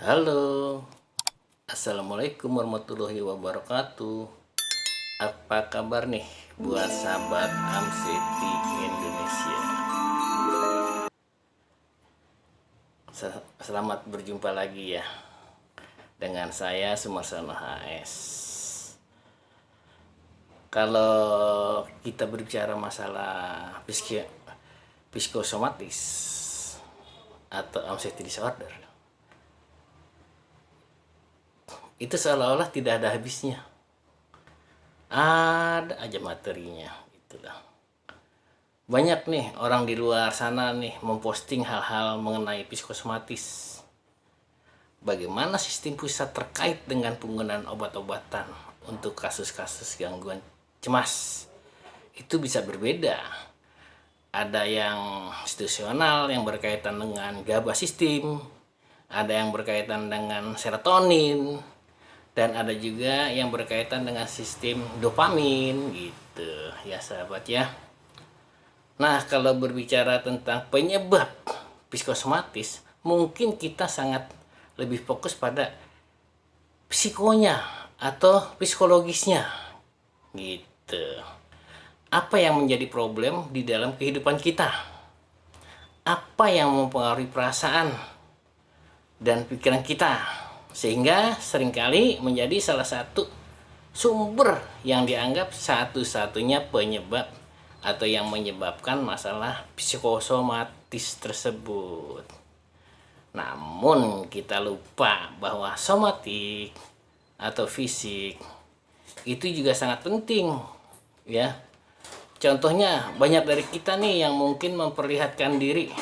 Halo, Assalamualaikum warahmatullahi wabarakatuh. Apa kabar nih buat sahabat Amseti Indonesia? Selamat berjumpa lagi ya dengan saya Sumarsono HS. Kalau kita berbicara masalah psikosomatis atau anxiety disorder, itu seolah-olah tidak ada habisnya. Ada aja materinya itulah. Banyak nih orang di luar sana nih memposting hal-hal mengenai psikosomatis. Bagaimana sistem pusat terkait dengan penggunaan obat-obatan untuk kasus-kasus gangguan cemas. Itu bisa berbeda. Ada yang institusional yang berkaitan dengan GABA sistem, ada yang berkaitan dengan serotonin, dan ada juga yang berkaitan dengan sistem dopamin gitu ya sahabat ya. Nah, kalau berbicara tentang penyebab psikosomatis, mungkin kita sangat lebih fokus pada psikonya atau psikologisnya gitu. Apa yang menjadi problem di dalam kehidupan kita? Apa yang mempengaruhi perasaan dan pikiran kita? Sehingga seringkali menjadi salah satu sumber yang dianggap satu-satunya penyebab atau yang menyebabkan masalah psikosomatis tersebut. Namun kita lupa bahwa somatik atau fisik itu juga sangat penting ya. Contohnya banyak dari kita nih yang mungkin memperlihatkan diri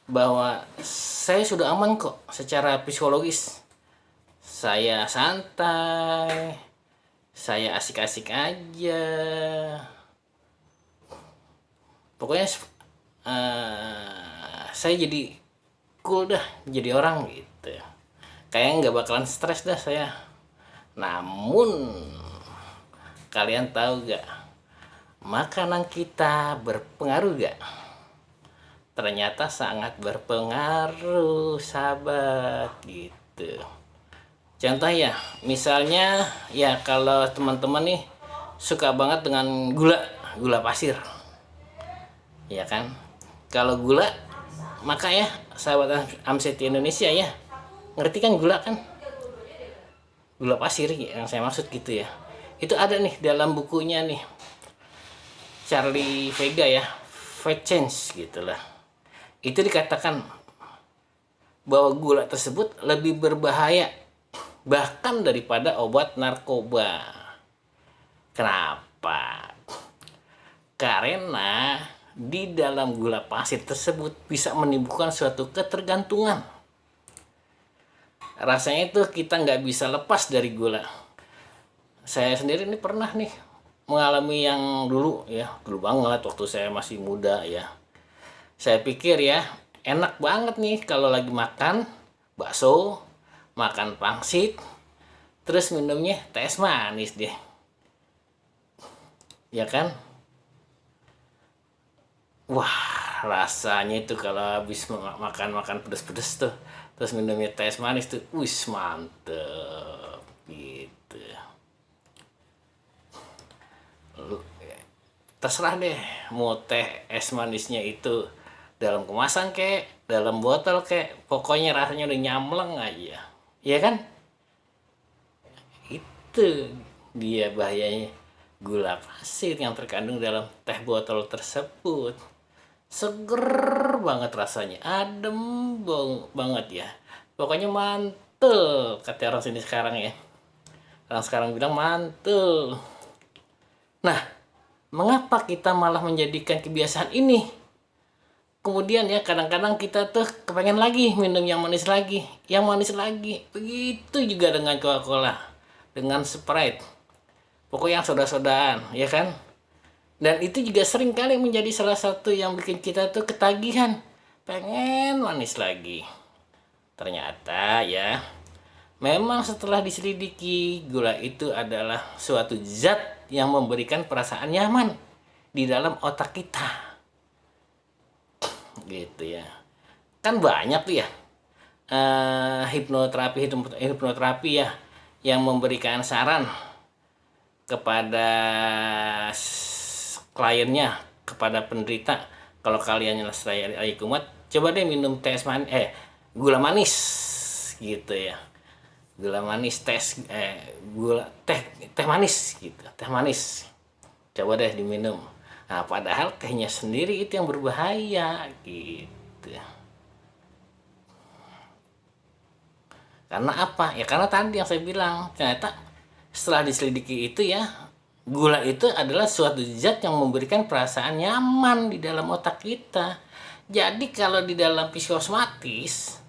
bahwa saya sudah aman kok secara psikologis. Saya santai, saya asik-asik aja. Pokoknya saya jadi cool dah, jadi orang gitu. Kayak nggak bakalan stres dah saya. Namun kalian tahu gak, makanan kita berpengaruh gak? Ternyata sangat berpengaruh sahabat gitu. Contoh ya, misalnya ya kalau teman-teman nih suka banget dengan gula pasir, ya kan? Kalau gula, maka ya sahabat Amseti Indonesia ya, ngerti kan gula kan? Gula pasir yang saya maksud gitu ya. Itu ada nih dalam bukunya nih Charlie Vega ya, Fat Change gitulah. Itu dikatakan bahwa gula tersebut lebih berbahaya bahkan daripada obat narkoba. Kenapa? Karena di dalam gula pasir tersebut bisa menimbulkan suatu ketergantungan. Rasanya itu kita nggak bisa lepas dari gula. Saya sendiri ini pernah nih mengalami yang dulu banget waktu saya masih muda ya. Saya pikir ya enak banget nih kalau lagi makan bakso, makan pangsit, terus minumnya teh manis deh, ya kan? Wah, rasanya itu kalau habis makan pedes-pedes tuh, terus minumnya teh manis tuh, wis mantep gitu. Terserah deh mau teh es manisnya itu dalam kemasan kek, dalam botol kek, pokoknya rasanya udah nyamleng aja, ya kan? Itu dia bahayanya gula pasir yang terkandung dalam teh botol tersebut. Seger banget rasanya, adem banget ya, pokoknya mantul kata orang sini sekarang ya. Orang sekarang bilang mantul. Nah, mengapa kita malah menjadikan kebiasaan ini? Kemudian ya kadang-kadang kita tuh kepengen lagi minum yang manis lagi, yang manis lagi. Begitu juga dengan Coca-Cola, dengan Sprite. Pokoknya yang soda-sodaan, ya kan? Dan itu juga sering kali menjadi salah satu yang bikin kita tuh ketagihan, pengen manis lagi. Ternyata ya, memang setelah diselidiki, gula itu adalah suatu zat yang memberikan perasaan nyaman di dalam otak kita. Gitu ya. Kan banyak tuh ya hipnoterapi ya, yang memberikan saran kepada kliennya, kepada penderita, kalau kalian lagi kumat, coba deh minum gula manis gitu ya, gula manis, teh manis gitu, teh manis, coba deh diminum. Nah, padahal tehnya sendiri itu yang berbahaya gitu. Karena apa? Ya karena tadi yang saya bilang, ternyata setelah diselidiki itu ya, gula itu adalah suatu zat yang memberikan perasaan nyaman di dalam otak kita. Jadi kalau di dalam psikosomatis,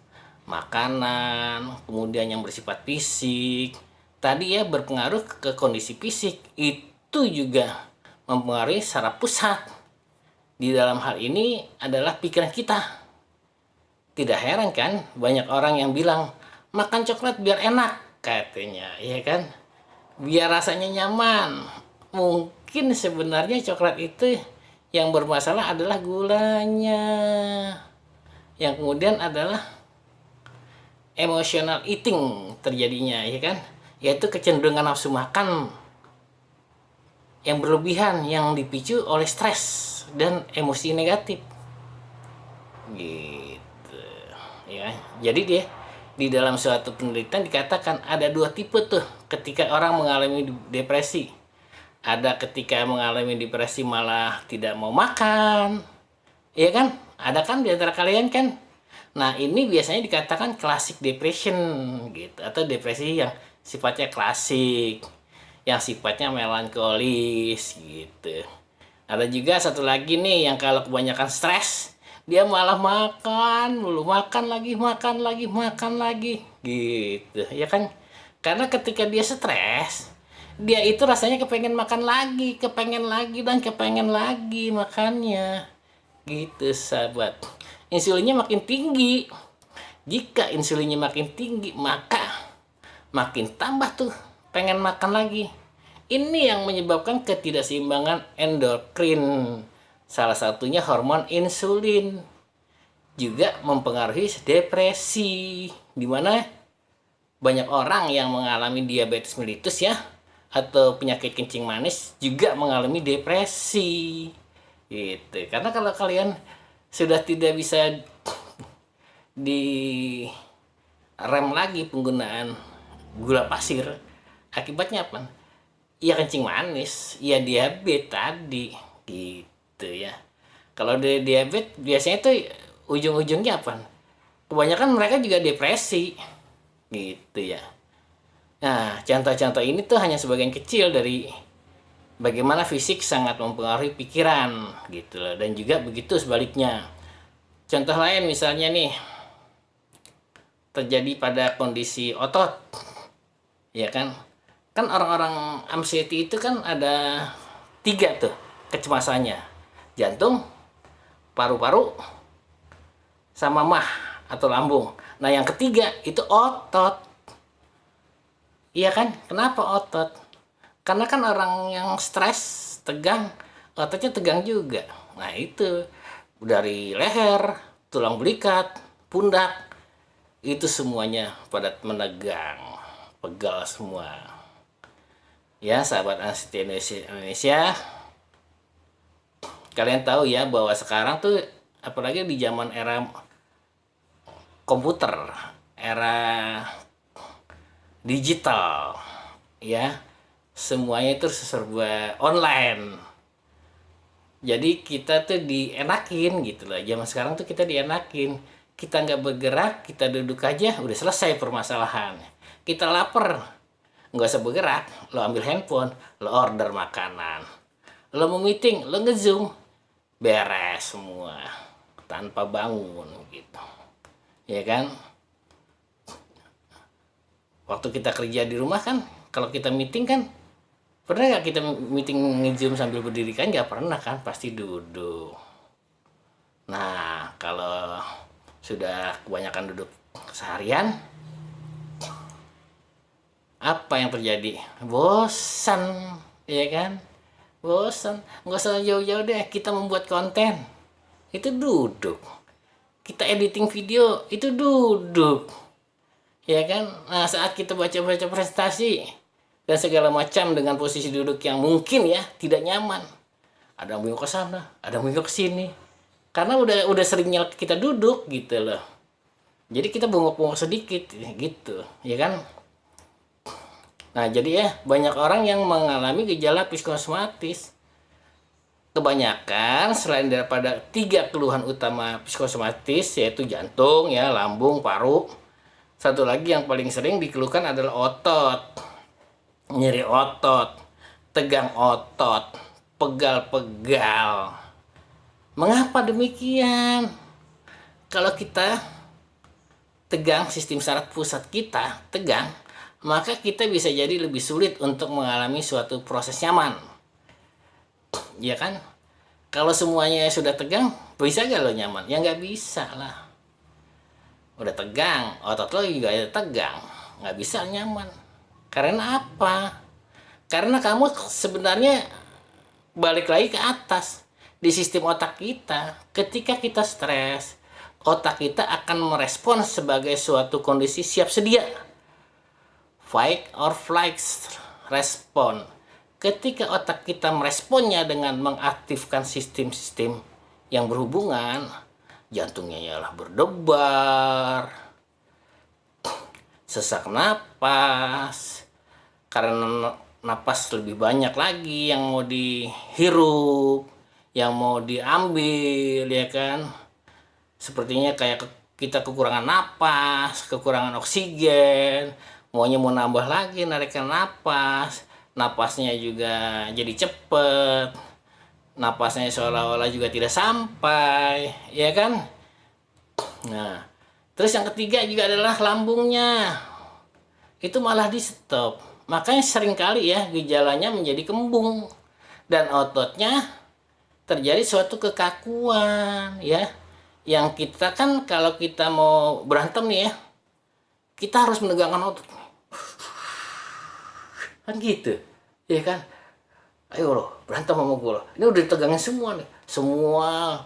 makanan, kemudian yang bersifat fisik, tadi ya berpengaruh ke kondisi fisik, itu juga mempengaruhi saraf pusat. Di dalam hal ini adalah pikiran kita. Tidak heran kan banyak orang yang bilang makan coklat biar enak katanya, ya kan? Biar rasanya nyaman. Mungkin sebenarnya coklat itu yang bermasalah adalah gulanya. Yang kemudian adalah emotional eating terjadinya, ya kan? Yaitu kecenderungan nafsu makan yang berlebihan yang dipicu oleh stres dan emosi negatif. Gitu. Ya. Jadi di dalam suatu penelitian dikatakan ada 2 tipe tuh ketika orang mengalami depresi. Ada ketika mengalami depresi malah tidak mau makan. Iya kan? Ada kan di antara kalian kan? Nah, ini biasanya dikatakan classic depression gitu, atau depresi yang sifatnya klasik, yang sifatnya melankolis gitu. Ada juga satu lagi nih yang kalau kebanyakan stres, dia malah makan mulu, makan lagi gitu, ya kan? Karena ketika dia stres, dia itu rasanya kepengen makan lagi, dan kepengen lagi makannya. Gitu, sahabat. Insulinnya makin tinggi. Jika insulinnya makin tinggi, maka makin tambah tuh pengen makan lagi. Ini yang menyebabkan ketidakseimbangan endokrin. Salah satunya hormon insulin. Juga mempengaruhi depresi. Dimana banyak orang yang mengalami diabetes mellitus ya, atau penyakit kencing manis juga mengalami depresi. Gitu. Karena kalau kalian sudah tidak bisa di rem lagi penggunaan gula pasir, akibatnya apa? Ya kencing manis, ya diabetes tadi gitu ya. Kalau diabetes biasanya tuh ujung-ujungnya apa? Kebanyakan mereka juga depresi gitu ya. Nah, contoh-contoh ini tuh hanya sebagian kecil dari bagaimana fisik sangat mempengaruhi pikiran gitu loh, dan juga begitu sebaliknya. Contoh lain misalnya nih, terjadi pada kondisi otot, ya kan? Kan orang-orang anxiety itu kan ada 3 tuh kecemasannya: jantung, paru-paru, sama mah atau lambung. Nah, yang ketiga itu otot. Iya kan? Kenapa otot? Karena kan orang yang stres, tegang, ototnya tegang juga. Nah, itu dari leher, tulang belikat, pundak, itu semuanya pada menegang, pegal semua. Ya, sahabat Anxiety Indonesia, kalian tahu ya bahwa sekarang tuh apalagi di zaman era komputer, era digital, ya, semuanya itu serba online. Jadi kita tuh dienakin gitu loh. Zaman sekarang tuh kita dienakin. Kita nggak bergerak, kita duduk aja, udah selesai permasalahan. Kita lapar, nggak usah bergerak, lo ambil handphone, lo order makanan. Lo mau meeting, lo nge-zoom, beres semua tanpa bangun gitu. Ya kan? Waktu kita kerja di rumah kan, kalau kita meeting kan, pernah nggak kita meeting nge-zoom sambil berdiri? Kan nggak pernah kan, pasti duduk. Nah, kalau sudah kebanyakan duduk seharian, apa yang terjadi? Bosan, ya kan? Bosan. Nggak usah jauh-jauh deh, kita membuat konten itu duduk. kita editing video itu duduk, ya kan? Nah, saat kita baca-baca presentasi dan segala macam dengan posisi duduk yang mungkin ya tidak nyaman, ada yang ke sana, ada yang ke sini, karena udah seringnya kita duduk gitu loh. Jadi kita bongkok-bongkok sedikit gitu, ya kan? Nah, jadi ya banyak orang yang mengalami gejala psikosomatis. Kebanyakan selain daripada 3 keluhan utama psikosomatis, yaitu jantung, ya, lambung, paru. Satu lagi yang paling sering dikeluhkan adalah otot. Nyeri otot, tegang otot, pegal-pegal. Mengapa demikian? Kalau kita tegang, sistem saraf pusat kita tegang, maka kita bisa jadi lebih sulit untuk mengalami suatu proses nyaman, ya kan? Kalau semuanya sudah tegang, bisa gak lo nyaman? Ya nggak bisa lah. Udah tegang, otot lo juga tegang, nggak bisa nyaman. Karena apa? Karena kamu sebenarnya balik lagi ke atas, di sistem otak kita. Ketika kita stres, otak kita akan merespon sebagai suatu kondisi siap sedia, fight or flight respon. Ketika otak kita meresponnya dengan mengaktifkan sistem-sistem yang berhubungan, jantungnya ialah berdebar, sesak napas, karena napas lebih banyak lagi yang mau dihirup, yang mau diambil, ya kan? Sepertinya kayak kita kekurangan napas, kekurangan oksigen, maunya mau nambah lagi narikkan napas, napasnya juga jadi cepet, napasnya seolah-olah juga tidak sampai, ya kan? Nah, terus yang ketiga juga adalah lambungnya, itu malah di stop. Makanya seringkali ya gejalanya menjadi kembung dan ototnya terjadi suatu kekakuan, ya. Yang kita kan kalau kita mau berantem nih ya, kita harus menegangkan otot. Kan gitu, ya kan? Ayo loh, berantem sama gue loh. Ini udah ditegangin semua nih. Semua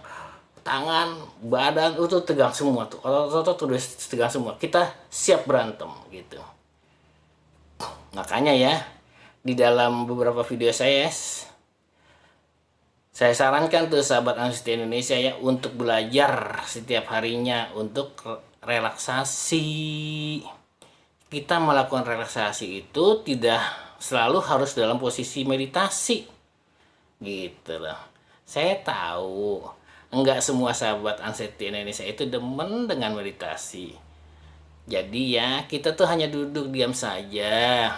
tangan, badan itu tegang semua tuh. Otot udah tegang semua. Kita siap berantem gitu. Makanya ya, di dalam beberapa video saya sarankan tuh sahabat anestesi Indonesia ya untuk belajar setiap harinya untuk relaksasi. Kita melakukan relaksasi itu tidak selalu harus dalam posisi meditasi, gitu loh. Saya tahu enggak semua sahabat anestesi Indonesia itu demen dengan meditasi. Jadi ya kita tuh hanya duduk diam saja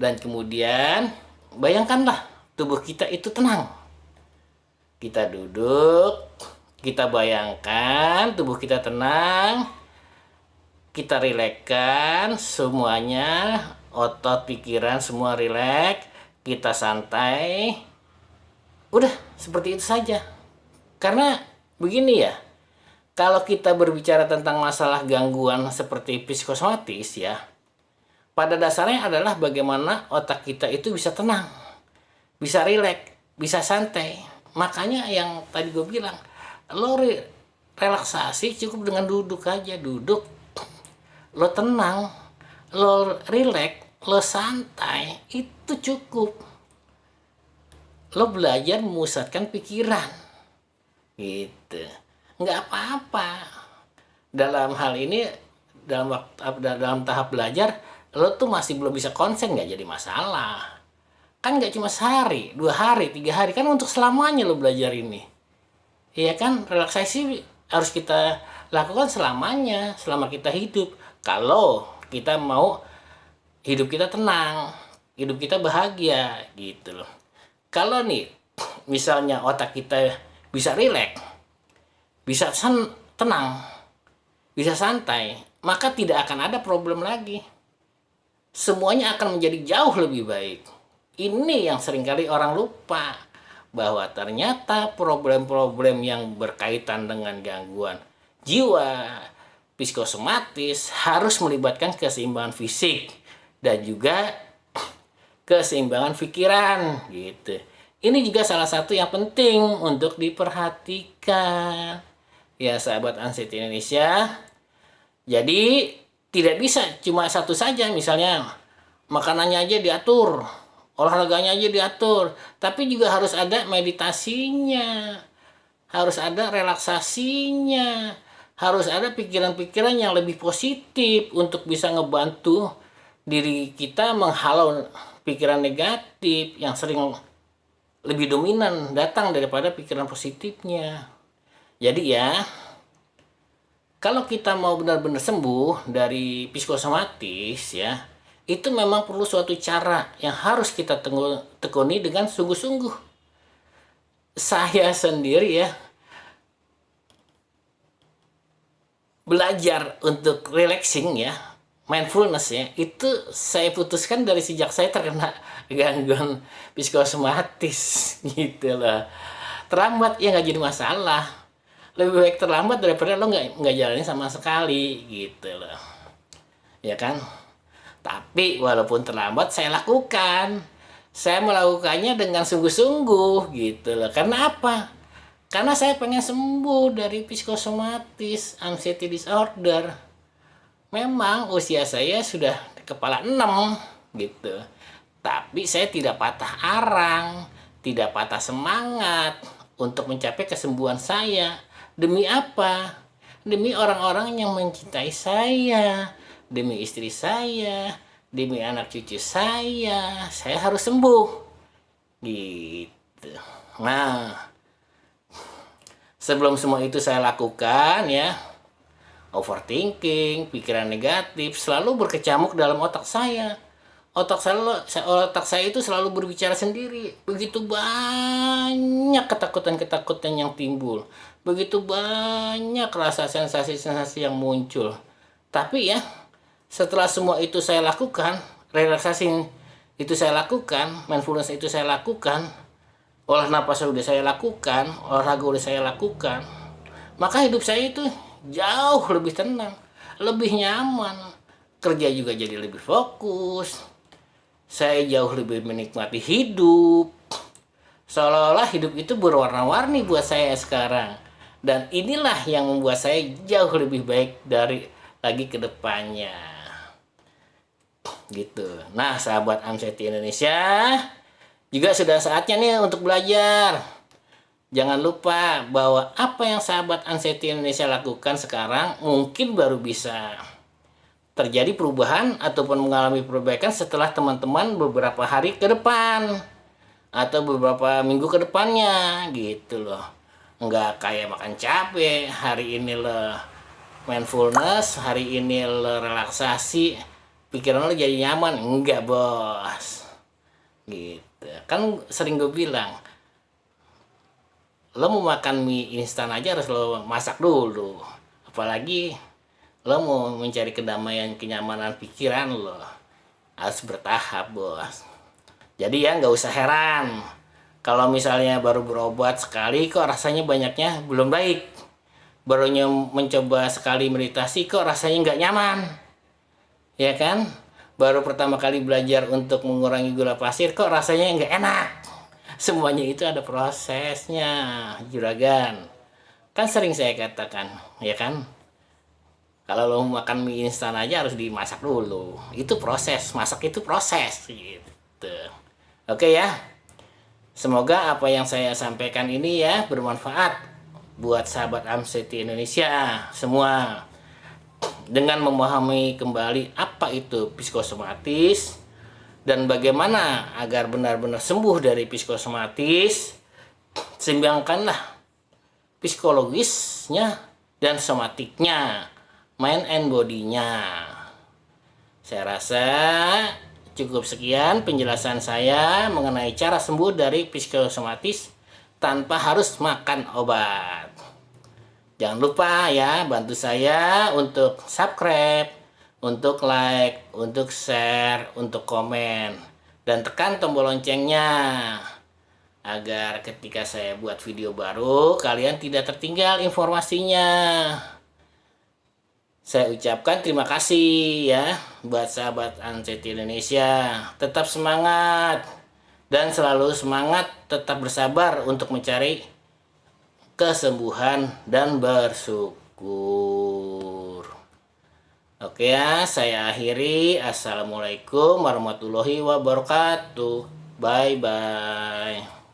dan kemudian bayangkanlah tubuh kita itu tenang. Kita duduk, kita bayangkan tubuh kita tenang, kita rilekskan semuanya, otot, pikiran semua rileks, kita santai. Udah seperti itu saja. Karena begini ya, kalau kita berbicara tentang masalah gangguan seperti psikosomatis ya, pada dasarnya adalah bagaimana otak kita itu bisa tenang, bisa rileks, bisa santai. Makanya yang tadi gue bilang, lo relaksasi cukup dengan duduk aja, duduk, lo tenang, lo rileks, lo santai, itu cukup. Lo belajar memusatkan pikiran, gitu. Nggak apa-apa. Dalam hal ini, dalam tahap belajar, lo tuh masih belum bisa konsen, nggak jadi masalah. Kan nggak cuma sehari, 2 hari, 3 hari, kan untuk selamanya lo belajar ini. Iya kan, relaksasi harus kita lakukan selamanya, selama kita hidup. Kalau kita mau hidup kita tenang, hidup kita bahagia, gitu loh. Kalau nih, misalnya otak kita bisa rileks, bisa tenang, bisa santai, maka tidak akan ada problem lagi. Semuanya akan menjadi jauh lebih baik. Ini yang seringkali orang lupa, bahwa ternyata problem-problem yang berkaitan dengan gangguan jiwa, psikosomatis harus melibatkan keseimbangan fisik dan juga keseimbangan pikiran, gitu. Ini juga salah satu yang penting untuk diperhatikan. ya sahabat Anseti Indonesia. Jadi tidak bisa cuma satu saja, misalnya makanannya aja diatur, olahraganya aja diatur, tapi juga harus ada meditasinya, harus ada relaksasinya, harus ada pikiran-pikiran yang lebih positif untuk bisa ngebantu diri kita menghalau pikiran negatif yang sering lebih dominan datang daripada pikiran positifnya. Jadi ya, kalau kita mau benar-benar sembuh dari psikosomatis ya, itu memang perlu suatu cara yang harus kita tekuni dengan sungguh-sungguh. Saya sendiri ya, belajar untuk relaxing ya, mindfulness ya, itu saya putuskan dari sejak saya terkena gangguan psikosomatis gitu loh. Terlambat ya nggak jadi masalah, lebih baik terlambat daripada lo nggak jalanin sama sekali gitu loh, ya kan. Tapi walaupun terlambat saya lakukan, saya melakukannya dengan sungguh-sungguh gitu loh. Karena apa? Karena saya pengen sembuh dari psikosomatis anxiety disorder. Memang usia saya sudah kepala 6 gitu. Tapi saya tidak patah arang, tidak patah semangat untuk mencapai kesembuhan saya. Demi apa? Demi orang-orang yang mencintai saya, demi istri saya, demi anak cucu saya harus sembuh. Gitu. Nah, sebelum semua itu saya lakukan ya, overthinking, pikiran negatif selalu berkecamuk dalam otak saya. Otak saya itu selalu berbicara sendiri. Begitu banyak ketakutan-ketakutan yang timbul. Begitu banyak rasa sensasi-sensasi yang muncul. Tapi ya, setelah semua itu saya lakukan, relaksasi itu saya lakukan, mindfulness itu saya lakukan, olah napas sudah saya lakukan, olahraga sudah saya lakukan, maka hidup saya itu jauh lebih tenang, lebih nyaman, kerja juga jadi lebih fokus, saya jauh lebih menikmati hidup, seolah-olah hidup itu berwarna-warni buat saya sekarang. Dan inilah yang membuat saya jauh lebih baik dari lagi ke depannya. Gitu. Nah, sahabat Amseti Indonesia, juga sudah saatnya nih untuk belajar. Jangan lupa bahwa apa yang sahabat Anseti Indonesia lakukan sekarang mungkin baru bisa terjadi perubahan ataupun mengalami perbaikan setelah teman-teman beberapa hari ke depan atau beberapa minggu ke depannya gitu loh. Nggak kayak makan cabai, hari ini lo mindfulness, hari ini lo relaksasi, pikiran lo jadi nyaman. Enggak bos, gitu kan. Sering gue bilang, lo mau makan mie instan aja harus lo masak dulu, apalagi lo mau mencari kedamaian, kenyamanan pikiran, lo harus bertahap bos. Jadi ya nggak usah heran kalau misalnya baru berobat sekali kok rasanya banyaknya belum baik, barunya mencoba sekali meditasi kok rasanya nggak nyaman, ya kan. Baru pertama kali belajar untuk mengurangi gula pasir kok rasanya nggak enak. Semuanya itu ada prosesnya, juragan. Kan sering saya katakan, ya kan? Kalau lo makan mie instan aja harus dimasak dulu. Itu proses, masak itu proses gitu. Oke ya. Semoga apa yang saya sampaikan ini ya bermanfaat buat sahabat Amseti Indonesia semua. Dengan memahami kembali apa itu psikosomatis dan bagaimana agar benar-benar sembuh dari psikosomatis, seimbangkanlah psikologisnya dan somatiknya, mind and body-nya. Saya rasa cukup sekian penjelasan saya mengenai cara sembuh dari psikosomatis tanpa harus makan obat. Jangan lupa ya bantu saya untuk subscribe, untuk like, untuk share, untuk komen, dan tekan tombol loncengnya agar ketika saya buat video baru kalian tidak tertinggal informasinya. Saya ucapkan terima kasih ya buat sahabat Anseti Indonesia. Tetap semangat dan selalu semangat, tetap bersabar untuk mencari kesembuhan, dan bersyukur. Oke ya, saya akhiri. Assalamualaikum warahmatullahi wabarakatuh. Bye-bye.